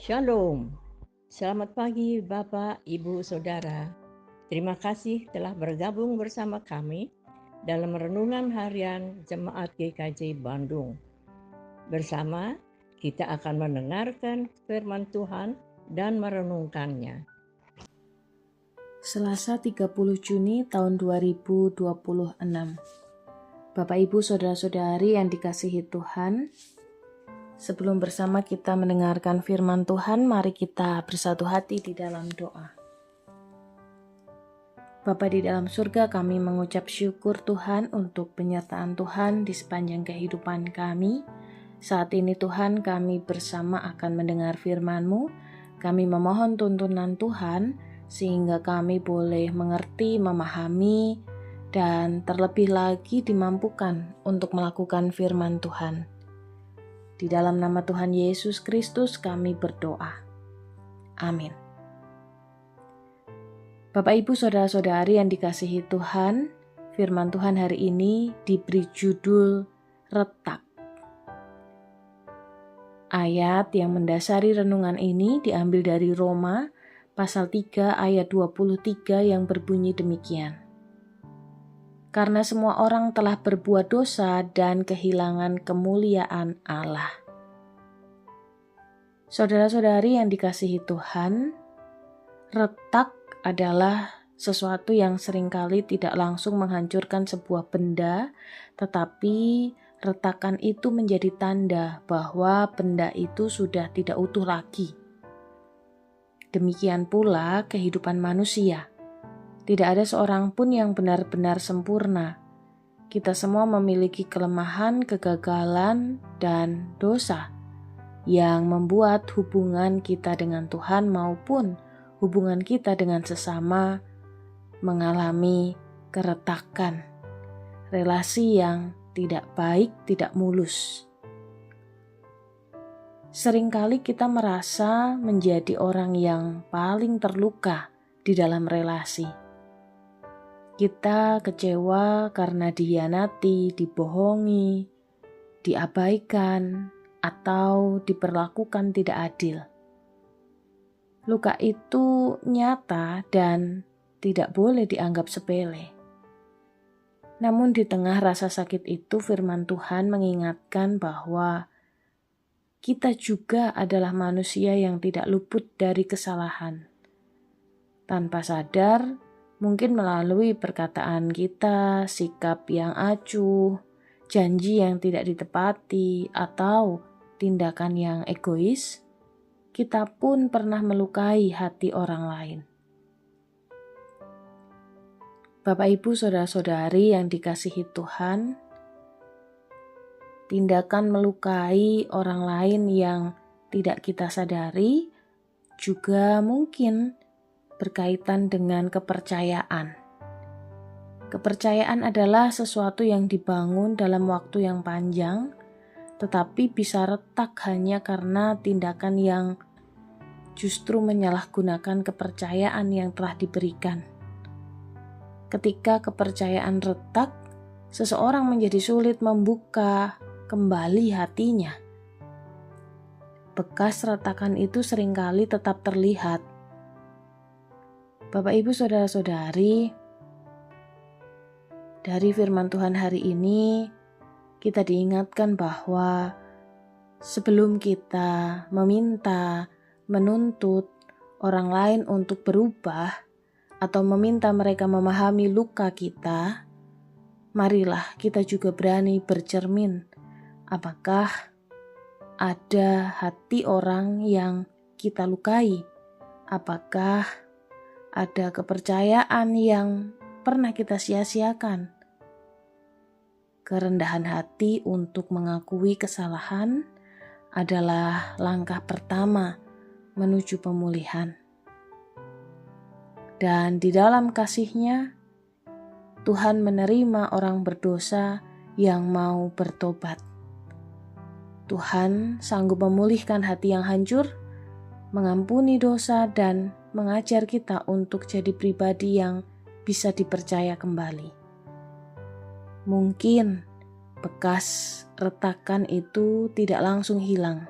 Shalom, selamat pagi Bapak, Ibu, Saudara. Terima kasih telah bergabung bersama kami dalam Renungan Harian Jemaat GKJ Bandung. Bersama kita akan mendengarkan firman Tuhan dan merenungkannya. Selasa 30 Juni tahun 2026. Bapak Ibu Saudara-saudari yang dikasihi Tuhan, sebelum bersama kita mendengarkan firman Tuhan, mari kita bersatu hati di dalam doa. Bapa di dalam surga, kami mengucap syukur Tuhan untuk penyertaan Tuhan di sepanjang kehidupan kami. Saat ini Tuhan, kami bersama akan mendengar firman-Mu. Kami memohon tuntunan Tuhan sehingga kami boleh mengerti, memahami, dan terlebih lagi dimampukan untuk melakukan firman Tuhan. Di dalam nama Tuhan Yesus Kristus kami berdoa. Amin. Bapak Ibu Saudara-saudari yang dikasihi Tuhan, firman Tuhan hari ini diberi judul Retak. Ayat yang mendasari renungan ini diambil dari Roma pasal 3 ayat 23 yang berbunyi demikian. Karena semua orang telah berbuat dosa dan kehilangan kemuliaan Allah. Saudara-saudari yang dikasihi Tuhan, retak adalah sesuatu yang seringkali tidak langsung menghancurkan sebuah benda, tetapi retakan itu menjadi tanda bahwa benda itu sudah tidak utuh lagi. Demikian pula kehidupan manusia. Tidak ada seorang pun yang benar-benar sempurna. Kita semua memiliki kelemahan, kegagalan, dan dosa yang membuat hubungan kita dengan Tuhan maupun hubungan kita dengan sesama mengalami keretakan. Relasi yang tidak baik, tidak mulus. Seringkali kita merasa menjadi orang yang paling terluka di dalam relasi. Kita kecewa karena dihianati, dibohongi, diabaikan, atau diperlakukan tidak adil. Luka itu nyata dan tidak boleh dianggap sepele. Namun di tengah rasa sakit itu, firman Tuhan mengingatkan bahwa kita juga adalah manusia yang tidak luput dari kesalahan. Tanpa sadar, mungkin melalui perkataan kita, sikap yang acuh, janji yang tidak ditepati, atau tindakan yang egois, kita pun pernah melukai hati orang lain. Bapak Ibu Saudara-saudari yang dikasihi Tuhan, tindakan melukai orang lain yang tidak kita sadari juga mungkin berkaitan dengan kepercayaan. Kepercayaan adalah sesuatu yang dibangun dalam waktu yang panjang, tetapi bisa retak hanya karena tindakan yang justru menyalahgunakan kepercayaan yang telah diberikan. Ketika kepercayaan retak, seseorang menjadi sulit membuka kembali hatinya. Bekas retakan itu seringkali tetap terlihat. Bapak Ibu Saudara-saudari, dari firman Tuhan hari ini kita diingatkan bahwa sebelum kita meminta, menuntut orang lain untuk berubah atau meminta mereka memahami luka kita, marilah kita juga berani bercermin. Apakah ada hati orang yang kita lukai? Apakah ada kepercayaan yang pernah kita sia-siakan? Kerendahan hati untuk mengakui kesalahan adalah langkah pertama menuju pemulihan. Dan di dalam kasih-Nya, Tuhan menerima orang berdosa yang mau bertobat. Tuhan sanggup memulihkan hati yang hancur, mengampuni dosa, dan mengajar kita untuk jadi pribadi yang bisa dipercaya kembali. Mungkin bekas retakan itu tidak langsung hilang,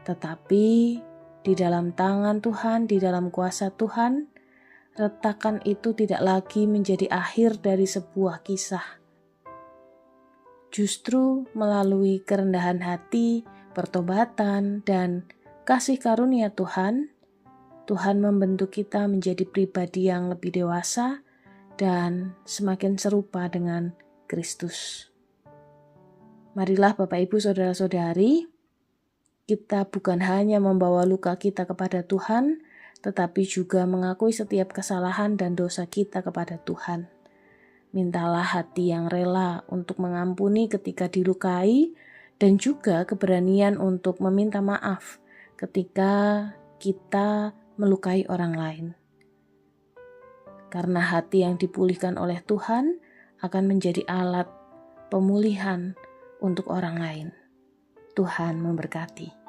tetapi di dalam tangan Tuhan, di dalam kuasa Tuhan, retakan itu tidak lagi menjadi akhir dari sebuah kisah. Justru melalui kerendahan hati, pertobatan, dan kasih karunia Tuhan, Tuhan membentuk kita menjadi pribadi yang lebih dewasa dan semakin serupa dengan Kristus. Marilah Bapak Ibu Saudara-saudari, kita bukan hanya membawa luka kita kepada Tuhan, tetapi juga mengakui setiap kesalahan dan dosa kita kepada Tuhan. Mintalah hati yang rela untuk mengampuni ketika dilukai, dan juga keberanian untuk meminta maaf ketika kita melukai orang lain. Karena hati yang dipulihkan oleh Tuhan akan menjadi alat pemulihan untuk orang lain. Tuhan memberkati.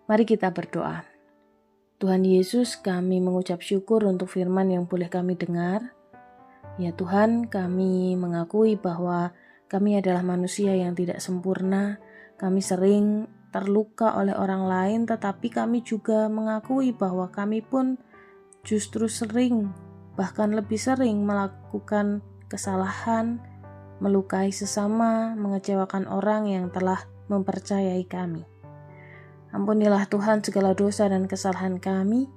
Mari kita berdoa. Tuhan Yesus, kami mengucap syukur untuk firman yang boleh kami dengar. Ya Tuhan, kami mengakui bahwa kami adalah manusia yang tidak sempurna. Kami sering terluka oleh orang lain, tetapi kami juga mengakui bahwa kami pun justru sering, bahkan lebih sering melakukan kesalahan, melukai sesama, mengecewakan orang yang telah mempercayai kami. Ampunilah Tuhan segala dosa dan kesalahan kami,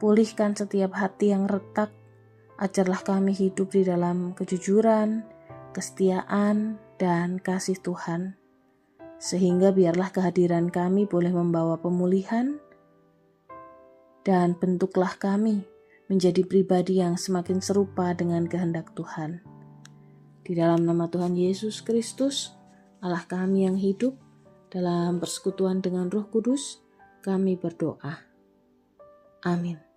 pulihkan setiap hati yang retak, ajarlah kami hidup di dalam kejujuran, kesetiaan, dan kasih Tuhan, sehingga biarlah kehadiran kami boleh membawa pemulihan, dan bentuklah kami menjadi pribadi yang semakin serupa dengan kehendak Tuhan. Di dalam nama Tuhan Yesus Kristus, Allah kami yang hidup, dalam persekutuan dengan Roh Kudus, kami berdoa. Amin.